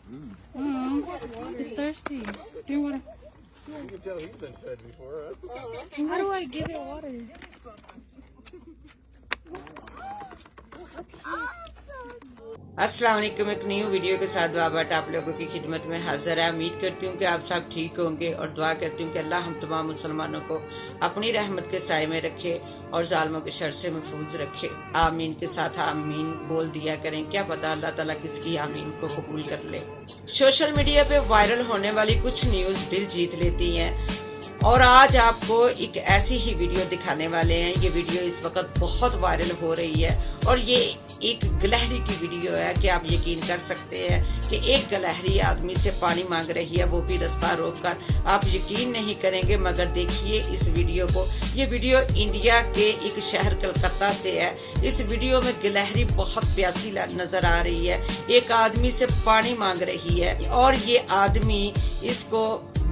He's thirsty. Drink water. You can tell he's been fed before, huh? How do I give it water? अस्सलाम वालेकुम। एक new video के साथ बाबट आप लोगों की खिदमत में हाजिर है। उम्मीद करती हूँ कि आप सब ठीक होंगे और दुआ करती हूँ कि अल्लाह हम तमाम मुसलमानों को अपनी रहमत के साए में रखे और जालिमों के शर से महफूज रखे। आमीन के साथ आमीन बोल दिया करें, क्या पता अल्लाह ताला किसकी आमीन को कबूल कर ले। सोशल मीडिया पे वायरल होने वाली कुछ न्यूज़ दिल जीत लेती हैं और आज आपको एक ऐसी ही वीडियो दिखाने वाले हैं। ये वीडियो इस वक्त बहुत वायरल हो रही है और ये एक गिलहरी की वीडियो है कि आप यकीन कर सकते हैं कि एक गिलहरी आदमी से पानी मांग रही है, वो भी रास्ता रोककर। आप यकीन नहीं करेंगे मगर देखिए इस वीडियो को। ये वीडियो इंडिया के एक शहर कलकत्ता से है। इस वीडियो में गिलहरी बहुत प्यासी नजर आ रही है, एक आदमी से पानी मांग रही है और ये आदमी इसको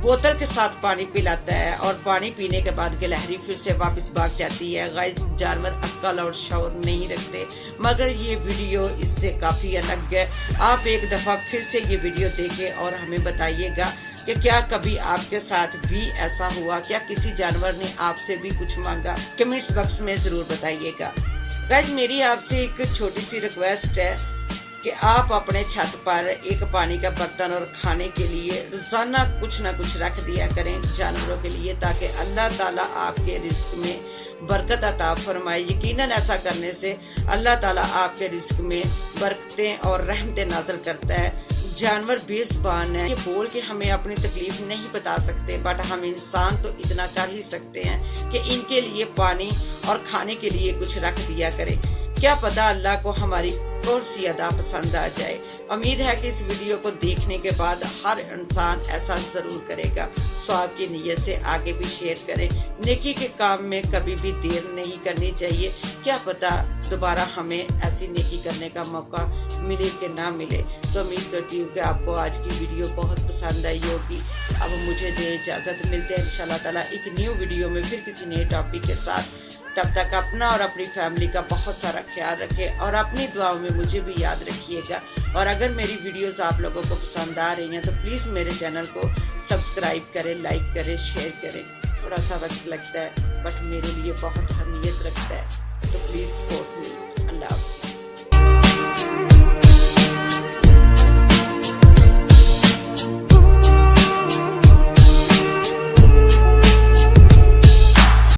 बोतल के साथ पानी पिलाता है और पानी पीने के बाद गिलहरी फिर से वापस भाग जाती है। गाइस, जानवर अक्ल और शौर नहीं रखते मगर ये वीडियो इससे काफ़ी अलग है। आप एक दफ़ा फिर से ये वीडियो देखें और हमें बताइएगा कि क्या कभी आपके साथ भी ऐसा हुआ, क्या किसी जानवर ने आपसे भी कुछ मांगा। कमेंट्स बॉक्स में ज़रूर बताइएगा। गाइस, मेरी आपसे एक छोटी सी रिक्वेस्ट है कि आप अपने छत पर एक पानी का बर्तन और खाने के लिए रोजाना कुछ ना कुछ रख दिया करें जानवरों के लिए, ताकि अल्लाह ताला आपके रिस्क में बरकत अता फरमाए। यकीनन ऐसा करने से अल्लाह ताला आपके रिस्क में बरकतें और रहमतें नाज़िल करता है। जानवर बेज़ुबान है, ये बोल के हमें अपनी तकलीफ नहीं बता सकते, बट हम इंसान तो इतना कर ही सकते हैं कि इनके लिए पानी और खाने के लिए कुछ रख दिया करें। क्या पता अल्लाह को हमारी कौन सी अदा पसंद आ जाए। उम्मीद है कि इस वीडियो को देखने के बाद हर इंसान ऐसा जरूर करेगा। सवाब की नीयत से आगे भी शेयर करें। नेकी के काम में कभी भी देर नहीं करनी चाहिए। क्या पता दोबारा हमें ऐसी नेकी करने का मौका मिले कि ना मिले। तो उम्मीद करती हूँ कि आपको आज की वीडियो बहुत पसंद आई होगी। अब मुझे दे इजाज़त, मिलते हैं इंशाल्लाह ताला एक न्यू वीडियो में फिर किसी नए टॉपिक के साथ। तब तक अपना और अपनी फैमिली का बहुत सारा ख्याल रखें और अपनी दुआओं में मुझे भी याद रखिएगा। और अगर मेरी वीडियोस आप लोगों को पसंद आ रही हैं तो प्लीज़ मेरे चैनल को सब्सक्राइब करें, लाइक करें, शेयर करें। थोड़ा सा वक्त लगता है बट मेरे लिए बहुत अहमियत रखता है, तो प्लीज़ सपोर्ट मी।